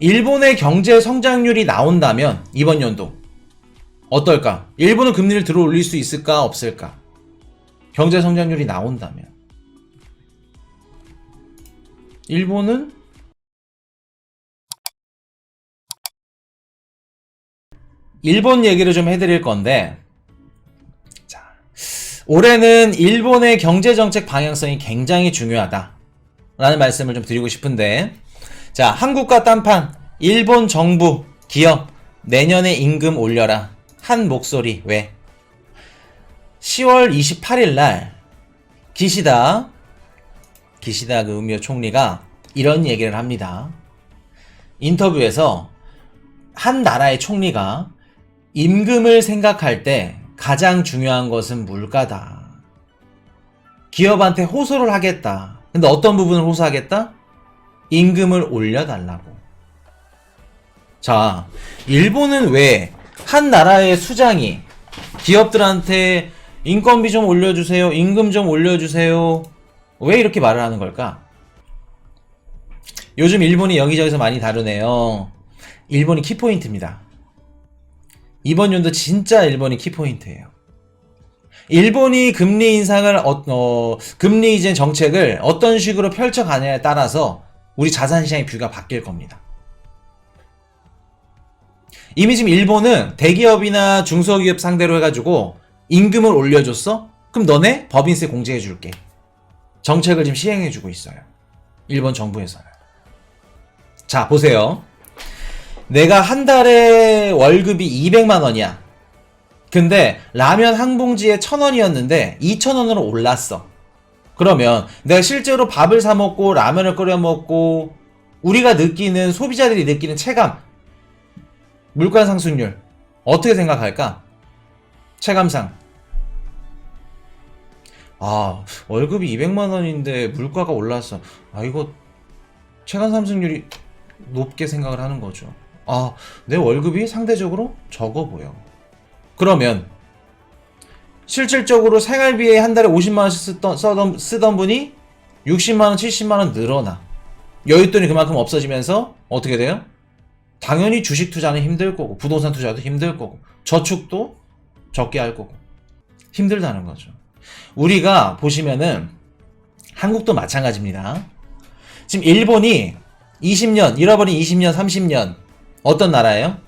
일본의 경제 성장률이 나온다면 이번 연도 어떨까? 일본은 금리를 들어 올릴 수 있을까 없을까? 경제 성장률이 나온다면 일본 얘기를 좀 해드릴 건데, 자, 올해는 일본의 경제정책 방향성이 굉장히 중요하다 라는 말씀을 좀 드리고 싶은데, 자, 한국과 딴판, 일본 정부, 기업, 내년에 임금 올려라. 한 목소리. 왜? 10월 28일 날 기시다 그 우미오 총리가 이런 얘기를 합니다. 인터뷰에서 한 나라의 총리가 임금을 생각할 때 가장 중요한 것은 물가다. 기업한테 호소를 하겠다. 근데 어떤 부분을 호소하겠다? 임금을 올려달라고. 자, 일본은 왜 한 나라의 수장이 기업들한테 인건비 좀 올려주세요, 임금 좀 올려주세요, 왜 이렇게 말을 하는 걸까? 요즘 일본이 여기저기서 많이 다루네요. 일본이 키포인트입니다. 이번 연도 진짜 일본이 키포인트예요. 일본이 금리 인상을 금리 이제 정책을 어떤 식으로 펼쳐가냐에 따라서 우리 자산시장의 뷰가 바뀔 겁니다. 이미 지금 일본은 대기업이나 중소기업 상대로 해가지고 임금을 올려줬어? 그럼 너네 법인세 공제해줄게. 정책을 지금 시행해주고 있어요. 일본 정부에서는. 자, 보세요. 내가 한 달에 월급이 200만원이야. 근데 라면 한 봉지에 1000원이었는데 2000원으로 올랐어. 그러면 내가 실제로 밥을 사 먹고 라면을 끓여 먹고 우리가 느끼는, 소비자들이 느끼는 체감, 물가 상승률 어떻게 생각할까? 체감상. 아, 월급이 200만원인데 물가가 올랐어. 아, 이거 체감 상승률이 높게 생각을 하는 거죠. 아, 내 월급이 상대적으로 적어 보여. 그러면 실질적으로 생활비에 한 달에 50만원씩 쓰던 분이 60만원, 70만원 늘어나. 여윳돈이 그만큼 없어지면서 어떻게 돼요? 당연히 주식 투자는 힘들 거고, 부동산 투자도 힘들 거고, 저축도 적게 할 거고. 힘들다는 거죠. 우리가 보시면은 한국도 마찬가지입니다. 지금 일본이 20년, 잃어버린 20년, 30년 어떤 나라예요?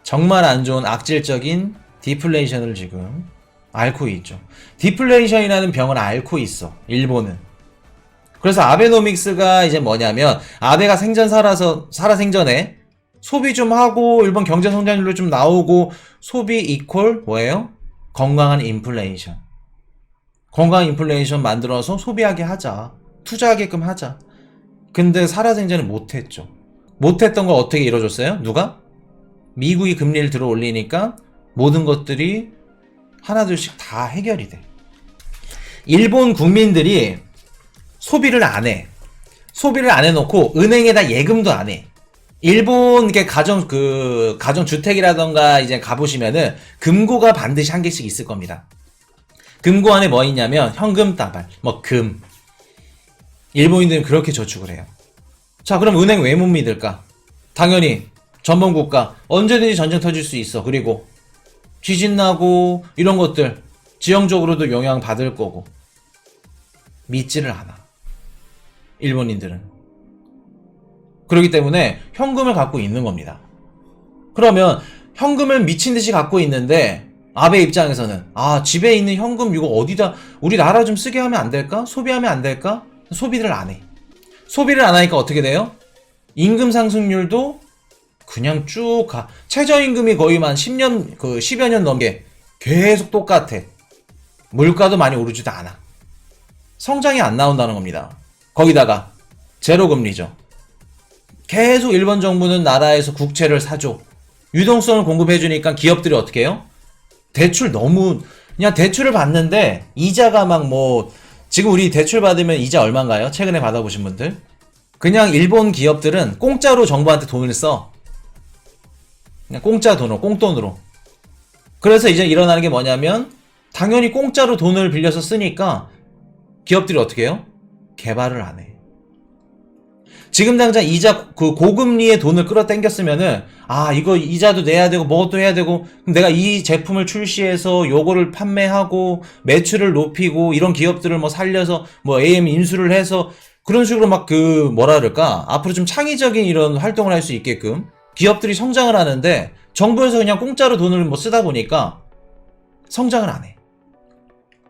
정말 안 좋은 악질적인 디플레이션을 지금 앓고 있죠. 디플레이션이라는 병을 앓고 있어, 일본은. 그래서 아베노믹스가 이제 뭐냐면, 아베가 살아생전에 소비 좀 하고 일본 경제 성장률로 좀 나오고, 소비 이퀄 뭐예요? 건강한 인플레이션. 건강한 인플레이션 만들어서 소비하게 하자, 투자하게끔 하자. 근데 살아생전에 못했죠. 못했던 걸 어떻게 이뤄줬어요? 누가? 미국이 금리를 들어 올리니까 모든 것들이 하나둘씩 다 해결이 돼. 일본 국민들이 소비를 안 해. 소비를 안 해놓고 은행에다 예금도 안 해. 일본 가정주택이라던가 이제 가보시면은 금고가 반드시 한 개씩 있을 겁니다. 금고 안에 뭐 있냐면 현금 다발, 금. 일본인들은 그렇게 저축을 해요. 자, 그럼 은행 왜 못 믿을까? 당연히 전범국가, 언제든지 전쟁 터질 수 있어. 그리고 지진 나고 이런 것들 지형적으로도 영향 받을 거고. 믿지를 않아, 일본인들은. 그렇기 때문에 현금을 갖고 있는 겁니다. 그러면 현금을 미친듯이 갖고 있는데 아베 입장에서는, 아, 집에 있는 현금 이거 어디다 우리나라 좀 쓰게 하면 안 될까? 소비하면 안 될까? 소비를 안 해. 소비를 안 하니까 어떻게 돼요? 임금 상승률도 그냥 쭉 가. 최저임금이 거의 한 10여 년 넘게 계속 똑같아. 물가도 많이 오르지도 않아. 성장이 안 나온다는 겁니다. 거기다가 제로금리죠. 계속 일본 정부는 나라에서 국채를 사줘. 유동성을 공급해주니까 기업들이 어떻게 해요? 그냥 대출을 받는데 이자가 지금 우리 대출 받으면 이자 얼마인가요? 최근에 받아보신 분들? 그냥 일본 기업들은 공짜로 정부한테 돈을 써. 그냥 공짜 돈으로, 꽁돈으로. 그래서 이제 일어나는 게 뭐냐면, 당연히 공짜로 돈을 빌려서 쓰니까 기업들이 어떻게 해요? 개발을 안 해. 지금 당장 이자 그 고금리의 돈을 끌어당겼으면은 아 이거 이자도 내야 되고 뭐도 해야 되고 그럼 내가 이 제품을 출시해서 요거를 판매하고 매출을 높이고 이런 기업들을 뭐 살려서 뭐 AM 인수를 해서 그런 식으로 막 그 뭐라 그럴까 앞으로 좀 창의적인 이런 활동을 할 수 있게끔 기업들이 성장을 하는데 정부에서 그냥 공짜로 돈을 뭐 쓰다 보니까 성장을 안 해.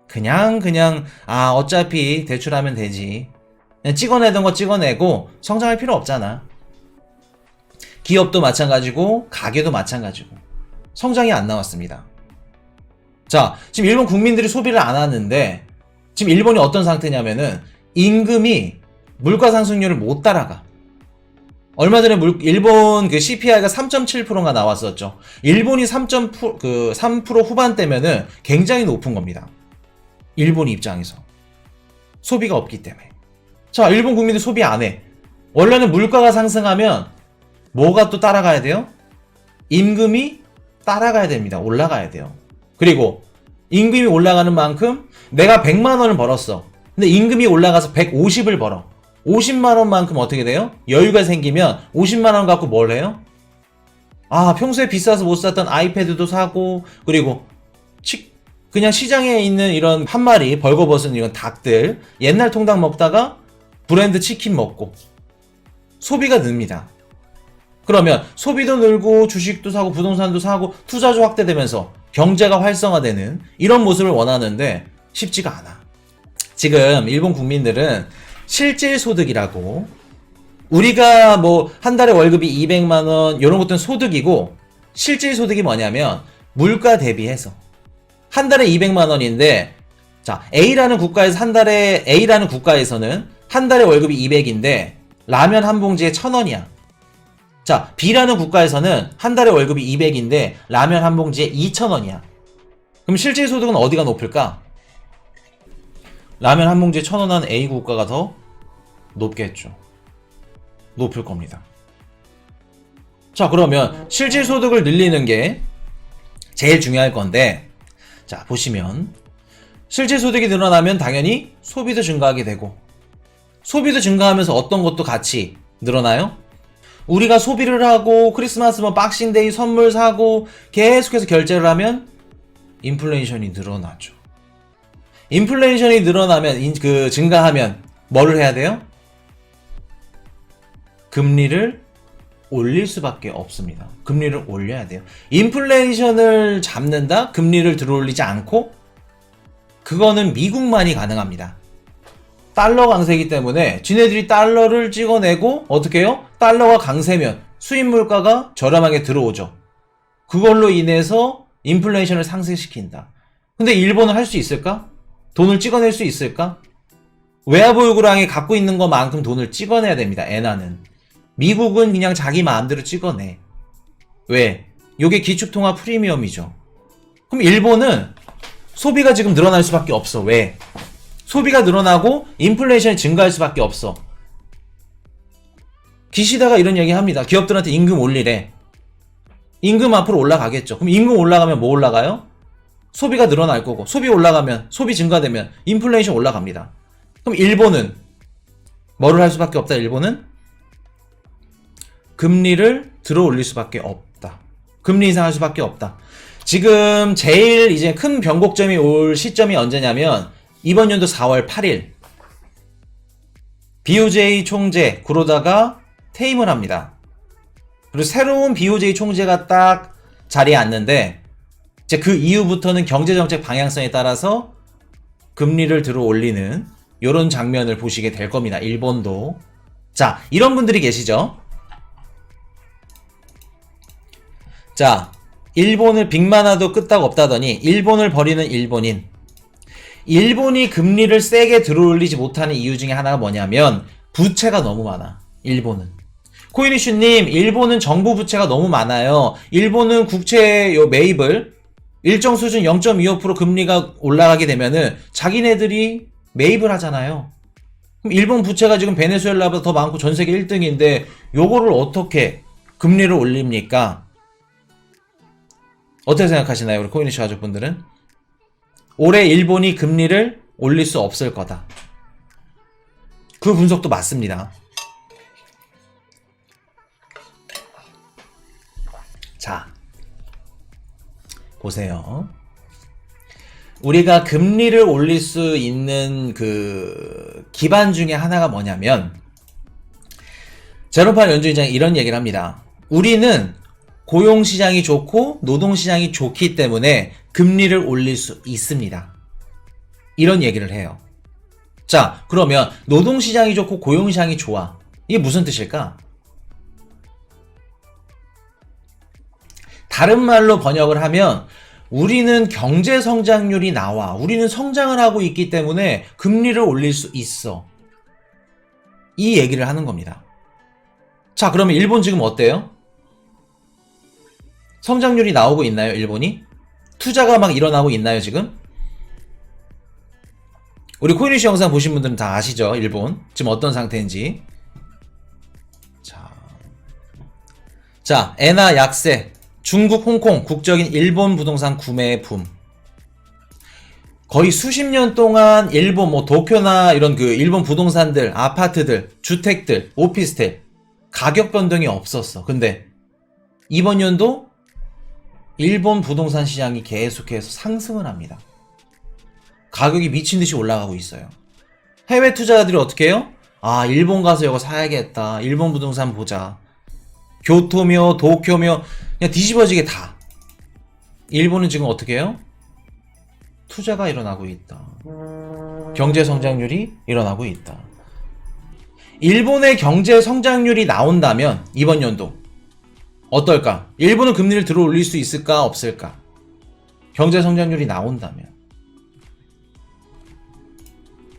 그냥 아 어차피 대출하면 되지. 그냥 찍어내던 거 찍어내고 성장할 필요 없잖아. 기업도 마찬가지고 가게도 마찬가지고 성장이 안 나왔습니다. 자, 지금 일본 국민들이 소비를 안 하는데 지금 일본이 어떤 상태냐면은 임금이 물가 상승률을 못 따라가. 얼마 전에 일본 그 CPI가 3.7%가 나왔었죠. 일본이 3% 후반대면은 굉장히 높은 겁니다. 일본 입장에서. 소비가 없기 때문에. 자, 일본 국민들 소비 안 해. 원래는 물가가 상승하면 뭐가 또 따라가야 돼요? 임금이 따라가야 됩니다. 올라가야 돼요. 그리고 임금이 올라가는 만큼 내가 100만 원을 벌었어. 근데 임금이 올라가서 150을 벌어. 50만 원만큼 어떻게 돼요? 여유가 생기면 50만 원 갖고 뭘 해요? 아, 평소에 비싸서 못 샀던 아이패드도 사고 그리고 그냥 시장에 있는 이런 한 마리 벌거벗은 이런 닭들 옛날 통닭 먹다가 브랜드 치킨 먹고 소비가 늡니다. 그러면 소비도 늘고 주식도 사고 부동산도 사고 투자도 확대되면서 경제가 활성화되는 이런 모습을 원하는데 쉽지가 않아. 지금 일본 국민들은 실질소득이라고 우리가 뭐 한 달에 월급이 200만 원 이런 것들은 소득이고 실질소득이 뭐냐면 물가 대비해서 한 달에 200만 원인데 자 A라는 국가에서는 한 달에 월급이 200인데 라면 한 봉지에 1,000원이야. 자 B라는 국가에서는 한 달에 월급이 200인데 라면 한 봉지에 2,000원이야. 그럼 실질소득은 어디가 높을까? 라면 한 봉지에 1,000원 한 A 국가가 더 높겠죠. 높을 겁니다. 자 그러면 실질소득을 늘리는 게 제일 중요할 건데 자 보시면 실질소득이 늘어나면 당연히 소비도 증가하게 되고 소비도 증가하면서 어떤 것도 같이 늘어나요? 우리가 소비를 하고 크리스마스 뭐 박싱데이 선물 사고 계속해서 결제를 하면 인플레이션이 늘어나죠. 인플레이션이 늘어나면 증가하면 뭐를 해야 돼요? 금리를 올릴 수밖에 없습니다. 금리를 올려야 돼요. 인플레이션을 잡는다? 금리를 들어올리지 않고? 그거는 미국만이 가능합니다. 달러 강세이기 때문에 지네들이 달러를 찍어내고 어떻게 해요? 달러가 강세면 수입 물가가 저렴하게 들어오죠. 그걸로 인해서 인플레이션을 상승시킨다. 근데 일본은 할 수 있을까? 돈을 찍어낼 수 있을까? 외화보유고량이 갖고 있는 것만큼 돈을 찍어내야 됩니다. 엔화는. 미국은 그냥 자기 마음대로 찍어내. 왜? 요게 기축통화 프리미엄이죠. 그럼 일본은 소비가 지금 늘어날 수밖에 없어. 왜? 소비가 늘어나고 인플레이션이 증가할 수밖에 없어. 기시다가 이런 얘기 합니다. 기업들한테 임금 올리래. 임금 앞으로 올라가겠죠. 그럼 임금 올라가면 뭐 올라가요? 소비가 늘어날 거고 소비 올라가면 소비 증가되면 인플레이션 올라갑니다. 그럼 일본은 뭐를 할 수밖에 없다. 일본은 금리를 들어 올릴 수밖에 없다. 금리 인상할 수밖에 없다. 지금 제일 이제 큰 변곡점이 올 시점이 언제냐면 이번 연도 4월 8일 BOJ 총재 구로다가 퇴임을 합니다. 그리고 새로운 BOJ 총재가 딱 자리에 앉는데 이제 그 이후부터는 경제정책 방향성에 따라서 금리를 들어 올리는 이런 장면을 보시게 될 겁니다. 일본도. 자, 이런 분들이 계시죠. 자, 일본을 빅만화도 끄떡 없다더니 일본을 버리는 일본인. 일본이 금리를 세게 들어올리지 못하는 이유 중에 하나가 뭐냐면 부채가 너무 많아. 일본은. 코이니슈님, 일본은 정부 부채가 너무 많아요. 일본은 국채 매입을 일정 수준 0.25% 금리가 올라가게 되면은 자기네들이 매입을 하잖아요. 그럼 일본 부채가 지금 베네수엘라보다 더 많고 전 세계 1등인데 요거를 어떻게 금리를 올립니까? 어떻게 생각하시나요? 우리 코이니슈 가족분들은? 올해 일본이 금리를 올릴 수 없을 거다. 그 분석도 맞습니다. 자, 보세요. 우리가 금리를 올릴 수 있는 그 기반 중에 하나가 뭐냐면, 제롬 파월 연준의장이 이런 얘기를 합니다. 우리는 고용시장이 좋고 노동시장이 좋기 때문에 금리를 올릴 수 있습니다. 이런 얘기를 해요. 자, 그러면 노동시장이 좋고 고용시장이 좋아. 이게 무슨 뜻일까? 다른 말로 번역을 하면 우리는 경제 성장률이 나와. 우리는 성장을 하고 있기 때문에 금리를 올릴 수 있어. 이 얘기를 하는 겁니다. 자, 그러면 일본 지금 어때요? 성장률이 나오고 있나요, 일본이? 투자가 막 일어나고 있나요, 지금? 우리 코인이슈 영상 보신 분들은 다 아시죠, 일본? 지금 어떤 상태인지. 자, 엔화 약세. 중국, 홍콩, 국적인 일본 부동산 구매의 붐. 거의 수십 년 동안 일본, 도쿄나 이런 그 일본 부동산들, 아파트들, 주택들, 오피스텔, 가격 변동이 없었어. 근데 이번 연도 일본 부동산 시장이 계속해서 상승을 합니다. 가격이 미친 듯이 올라가고 있어요. 해외 투자자들이 어떻게 해요? 아, 일본 가서 이거 사야겠다. 일본 부동산 보자. 교토며 도쿄며 그냥 뒤집어지게 다. 일본은 지금 어떻게 해요? 투자가 일어나고 있다. 경제 성장률이 일어나고 있다. 일본의 경제 성장률이 나온다면 이번 연도 어떨까? 일본은 금리를 들어 올릴 수 있을까 없을까? 경제 성장률이 나온다면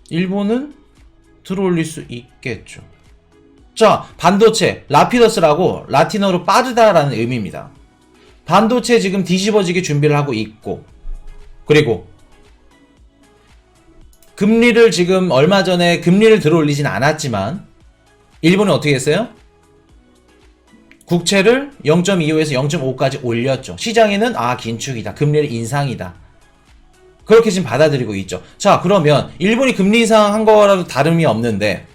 일본은 들어 올릴 수 있겠죠. 자, 반도체, 라피더스라고 라틴어로 빠르다라는 의미입니다. 반도체 지금 뒤집어지게 준비를 하고 있고, 그리고 금리를 지금 얼마 전에 금리를 들어 올리진 않았지만 일본은 어떻게 했어요? 국채를 0.25에서 0.5까지 올렸죠. 시장에는 긴축이다. 금리를 인상이다. 그렇게 지금 받아들이고 있죠. 자, 그러면 일본이 금리 인상한 거라도 다름이 없는데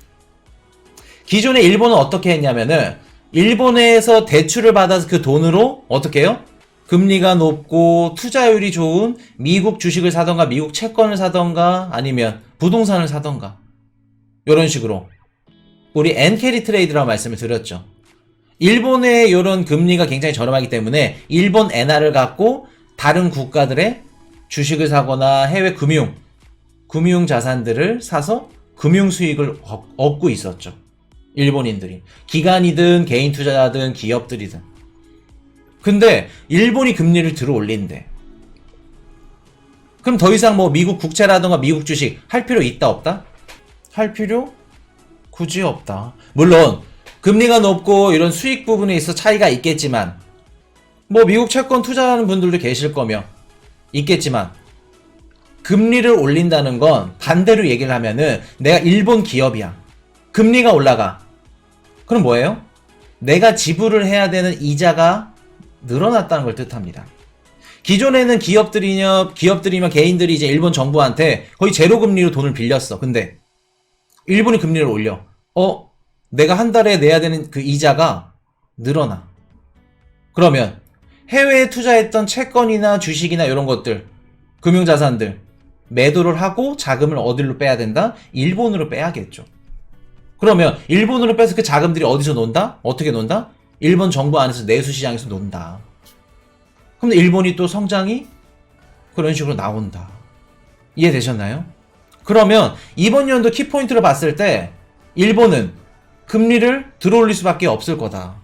기존에 일본은 어떻게 했냐면은 일본에서 대출을 받아서 그 돈으로 어떻게 해요? 금리가 높고 투자율이 좋은 미국 주식을 사던가 미국 채권을 사던가 아니면 부동산을 사던가 이런 식으로 우리 엔캐리 트레이드라고 말씀을 드렸죠. 일본의 이런 금리가 굉장히 저렴하기 때문에 일본 엔화를 갖고 다른 국가들의 주식을 사거나 해외 금융 자산들을 사서 금융 수익을 얻고 있었죠. 일본인들이. 기관이든 개인 투자자든 기업들이든. 근데 일본이 금리를 들어 올린대. 그럼 더 이상 미국 국채라든가 미국 주식 할 필요 있다 없다? 할 필요 굳이 없다. 물론 금리가 높고 이런 수익 부분에 있어 차이가 있겠지만 미국 채권 투자하는 분들도 계실 거며 있겠지만 금리를 올린다는 건 반대로 얘기를 하면은 내가 일본 기업이야. 금리가 올라가. 그럼 뭐예요? 내가 지불을 해야 되는 이자가 늘어났다는 걸 뜻합니다. 기존에는 기업들이면 개인들이 이제 일본 정부한테 거의 제로 금리로 돈을 빌렸어. 근데 일본이 금리를 올려. 내가 한 달에 내야 되는 그 이자가 늘어나. 그러면 해외에 투자했던 채권이나 주식이나 이런 것들, 금융자산들 매도를 하고 자금을 어디로 빼야 된다? 일본으로 빼야겠죠. 그러면 일본으로 빼서 그 자금들이 어디서 논다? 어떻게 논다? 일본 정부 안에서 내수시장에서 논다. 그럼 일본이 또 성장이 그런 식으로 나온다. 이해되셨나요? 그러면 이번 연도 키포인트로 봤을 때 일본은 금리를 들어올릴 수밖에 없을 거다.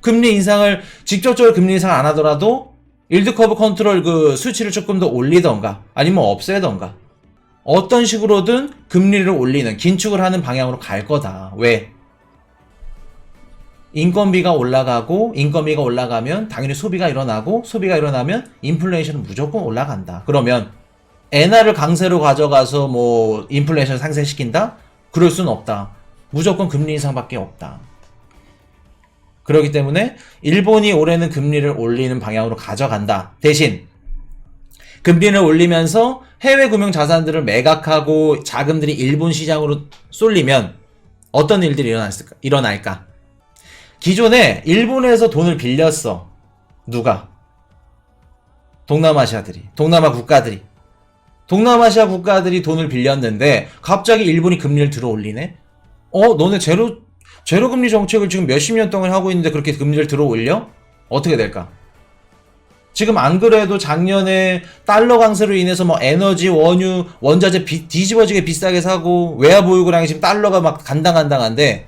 금리 인상을 직접적으로 금리 인상 안 하더라도 일드 커브 컨트롤 그 수치를 조금 더 올리던가 아니면 없애던가 어떤 식으로든 금리를 올리는 긴축을 하는 방향으로 갈 거다. 왜? 인건비가 올라가면 당연히 소비가 일어나고 소비가 일어나면 인플레이션은 무조건 올라간다. 그러면 엔화를 강세로 가져가서 인플레이션을 상승시킨다? 그럴 수는 없다. 무조건 금리 인상밖에 없다. 그렇기 때문에 일본이 올해는 금리를 올리는 방향으로 가져간다. 대신 금리를 올리면서 해외 금융 자산들을 매각하고 자금들이 일본 시장으로 쏠리면 어떤 일들이 일어날까? 기존에 일본에서 돈을 빌렸어. 누가? 동남아시아들이, 동남아시아 국가들이 돈을 빌렸는데 갑자기 일본이 금리를 들어 올리네? 너네 제로 금리 정책을 지금 몇십 년 동안 하고 있는데 그렇게 금리를 들어 올려? 어떻게 될까? 지금 안 그래도 작년에 달러 강세로 인해서 뭐 에너지, 원유, 원자재 뒤집어지게 비싸게 사고 외화 보유고량이 지금 달러가 막 간당간당한데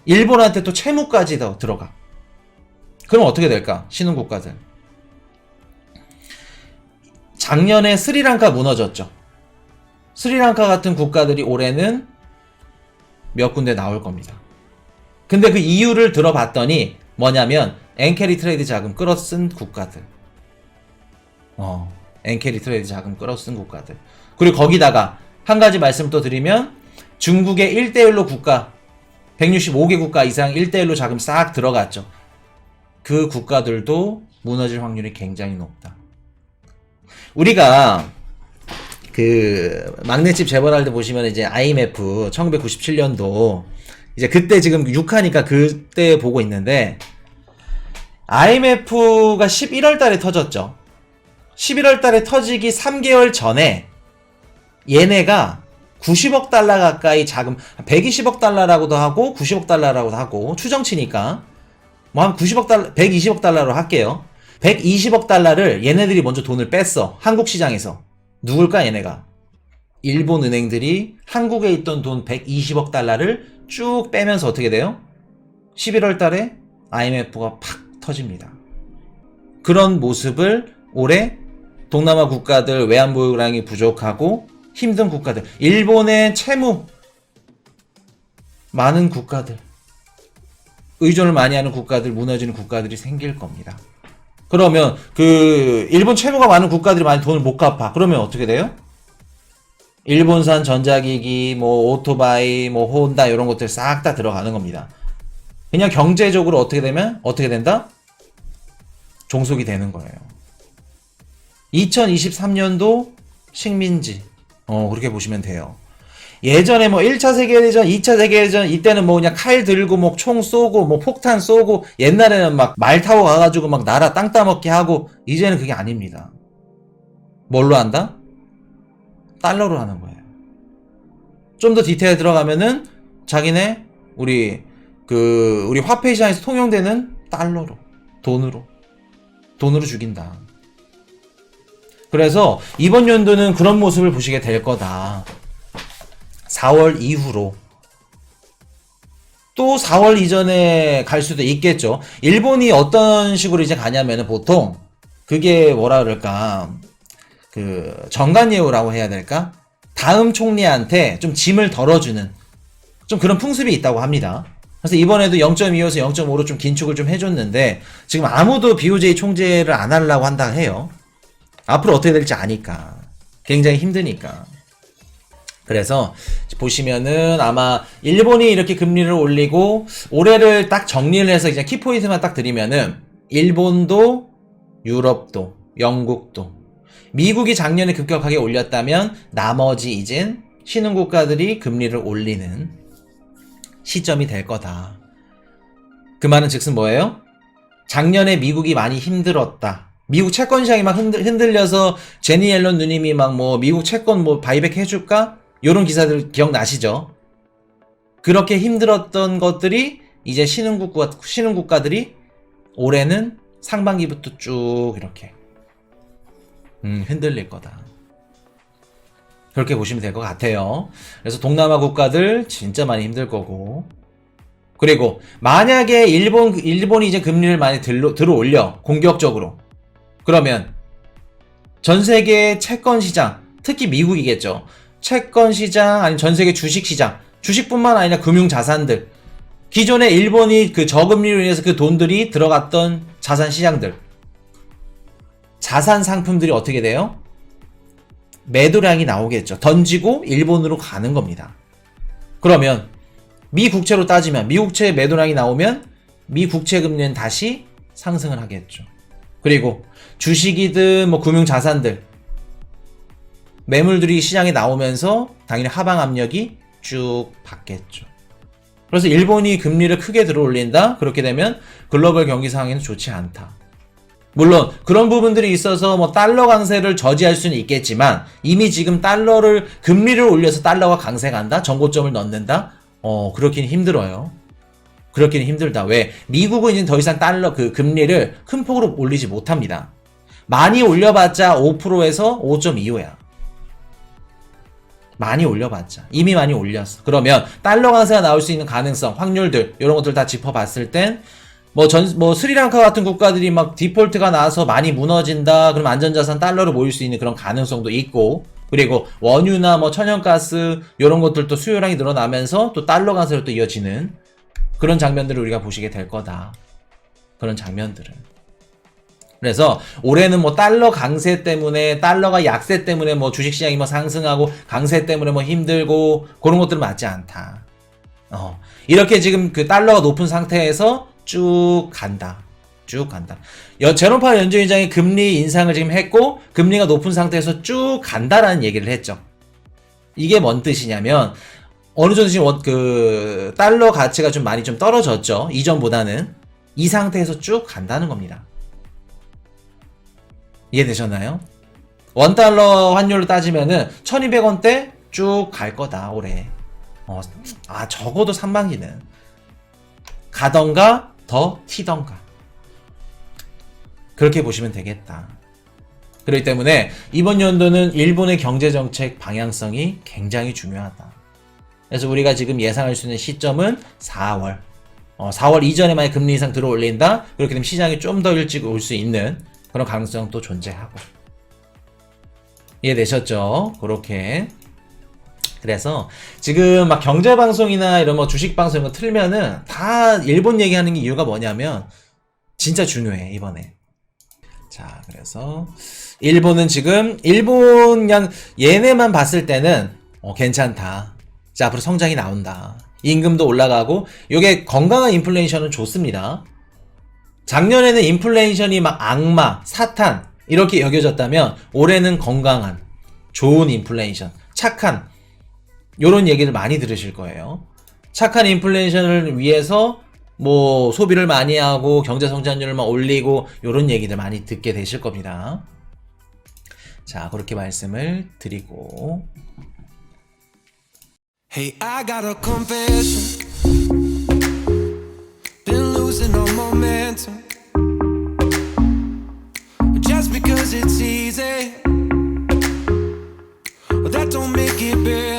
일본한테 또 채무까지 더 들어가. 그럼 어떻게 될까? 신흥국가들. 작년에 스리랑카 무너졌죠. 스리랑카 같은 국가들이 올해는 몇 군데 나올 겁니다. 근데 그 이유를 들어봤더니 뭐냐면 엔캐리 트레이드 자금 끌어쓴 국가들. 엔캐리 트레이드 자금 끌어쓴 국가들. 그리고 거기다가 한 가지 말씀 또 드리면 중국의 1대1로 국가 165개 국가 이상 1대1로 자금 싹 들어갔죠. 그 국가들도 무너질 확률이 굉장히 높다. 우리가 그 막내집 재벌할 때 보시면 이제 IMF 1997년도 이제 그때 지금 6하니까 그때 보고 있는데 IMF가 11월 달에 터졌죠. 11월 달에 터지기 3개월 전에 얘네가 90억 달러 가까이 자금 120억 달러라고도 하고 90억 달러라고도 하고 추정치니까 뭐 한 90억 달러 120억 달러로 할게요. 120억 달러를 얘네들이 먼저 돈을 뺐어. 한국 시장에서. 누굴까 얘네가? 일본 은행들이 한국에 있던 돈 120억 달러를 쭉 빼면서 어떻게 돼요? 11월 달에 IMF가 팍 터집니다. 그런 모습을 올해 동남아 국가들 외환보유량이 부족하고 힘든 국가들, 일본의 채무 많은 국가들, 의존을 많이 하는 국가들, 무너지는 국가들이 생길 겁니다. 그러면 그 일본 채무가 많은 국가들이 많이 돈을 못 갚아. 그러면 어떻게 돼요? 일본산 전자기기, 뭐 오토바이, 뭐 혼다 이런 것들 싹 다 들어가는 겁니다. 그냥 경제적으로 어떻게 된다? 종속이 되는 거예요. 2023년도 식민지. 그렇게 보시면 돼요. 예전에 뭐 1차 세계대전, 2차 세계대전 이때는 뭐 그냥 칼 들고 뭐 총 쏘고 뭐 폭탄 쏘고 옛날에는 막 말 타고 가가지고 막 나라 땅 따먹게 하고 이제는 그게 아닙니다. 뭘로 한다? 달러로 하는 거예요. 좀 더 디테일 들어가면은 자기네 우리 화폐 시장에서 통용되는 달러로 돈으로 죽인다. 그래서 이번 연도는 그런 모습을 보시게 될 거다. 4월 이후로. 또 4월 이전에 갈 수도 있겠죠. 일본이 어떤 식으로 이제 가냐면은 보통 그게 뭐라 그럴까? 그 정관예우라고 해야 될까? 다음 총리한테 좀 짐을 덜어주는 좀 그런 풍습이 있다고 합니다. 그래서 이번에도 0.25에서 0.5로 좀 긴축을 좀 해줬는데 지금 아무도 BOJ 총재를 안 하려고 한다 해요. 앞으로 어떻게 될지 아니까. 굉장히 힘드니까. 그래서 보시면은 아마 일본이 이렇게 금리를 올리고 올해를 딱 정리를 해서 이제 키포인트만 딱 드리면은 일본도 유럽도 영국도 미국이 작년에 급격하게 올렸다면 나머지 이젠 신흥국가들이 금리를 올리는 시점이 될 거다. 그 말은 즉슨 뭐예요? 작년에 미국이 많이 힘들었다. 미국 채권 시장이 막 흔들려서 제니 옐런 누님이 막 뭐 미국 채권 뭐 바이백 해줄까? 요런 기사들 기억나시죠? 그렇게 힘들었던 것들이 이제 신흥국가들이 올해는 상반기부터 쭉 이렇게 흔들릴 거다. 그렇게 보시면 될 것 같아요. 그래서 동남아 국가들 진짜 많이 힘들 거고. 그리고 만약에 일본이 이제 금리를 많이 들어 올려 공격적으로. 그러면 전 세계 채권 시장, 특히 미국이겠죠. 채권 시장 아니면 전 세계 주식 시장, 주식뿐만 아니라 금융 자산들. 기존에 일본이 그 저금리로 인해서 그 돈들이 들어갔던 자산 시장들. 자산 상품들이 어떻게 돼요? 매도량이 나오겠죠. 던지고 일본으로 가는 겁니다. 그러면 미 국채로 따지면 미 국채 매도량이 나오면 미 국채 금리는 다시 상승을 하겠죠. 그리고 주식이든 뭐 금융 자산들 매물들이 시장에 나오면서 당연히 하방 압력이 쭉 받겠죠. 그래서 일본이 금리를 크게 들어 올린다? 그렇게 되면 글로벌 경기 상황에는 좋지 않다. 물론 그런 부분들이 있어서 뭐 달러 강세를 저지할 수는 있겠지만 이미 지금 금리를 올려서 달러가 강세간다? 정고점을 넣는다? 그렇긴 힘들어요. 그렇긴 힘들다. 왜? 미국은 이제 더 이상 금리를 큰 폭으로 올리지 못합니다. 많이 올려봤자 5%에서 5.25야. 많이 올려봤자. 이미 많이 올렸어. 그러면 달러 강세가 나올 수 있는 가능성, 확률들, 이런 것들 다 짚어봤을 땐 스리랑카 같은 국가들이 막 디폴트가 나서 많이 무너진다. 그럼 안전자산 달러로 모일 수 있는 그런 가능성도 있고, 그리고 원유나 천연가스, 이런 것들도 수요량이 늘어나면서 또 달러 강세로 또 이어지는 그런 장면들을 우리가 보시게 될 거다. 그런 장면들을. 그래서 올해는 달러 강세 때문에, 달러가 약세 때문에 주식시장이 상승하고 강세 때문에 힘들고 그런 것들은 맞지 않다. 이렇게 지금 그 달러가 높은 상태에서 쭉 간다. 쭉 간다. 제롬 파월 연준의장이 금리 인상을 지금 했고 금리가 높은 상태에서 쭉 간다라는 얘기를 했죠. 이게 뭔 뜻이냐면 어느 정도 지금 달러 가치가 좀 많이 좀 떨어졌죠. 이전보다는. 이 상태에서 쭉 간다는 겁니다. 이해되셨나요? 원달러 환율로 따지면은 1200원대 쭉 갈 거다 올해. 적어도 상반기는 가던가 더 튀던가 그렇게 보시면 되겠다. 그렇기 때문에 이번 연도는 일본의 경제정책 방향성이 굉장히 중요하다. 그래서 우리가 지금 예상할 수 있는 시점은 4월. 4월 이전에 만약 금리 인상 들어 올린다? 그렇게 되면 시장이 좀 더 일찍 올 수 있는 그런 가능성도 존재하고. 이해되셨죠? 그렇게. 그래서 지금 막 경제방송이나 이런 주식방송 이런 거 틀면은 다 일본 얘기하는 게 이유가 뭐냐면 진짜 중요해, 이번에. 자, 그래서 일본은 지금 일본 그냥 얘네만 봤을 때는 괜찮다. 자, 앞으로 성장이 나온다. 임금도 올라가고 요게 건강한 인플레이션은 좋습니다. 작년에는 인플레이션이 막 악마, 사탄 이렇게 여겨졌다면 올해는 건강한, 좋은 인플레이션, 착한 요런 얘기를 많이 들으실 거예요. 착한 인플레이션을 위해서 소비를 많이 하고 경제 성장률을 올리고 요런 얘기들 많이 듣게 되실 겁니다. 자, 그렇게 말씀을 드리고. Hey, I got a confession. Been losing all momentum. Just because it's easy, that don't make it better.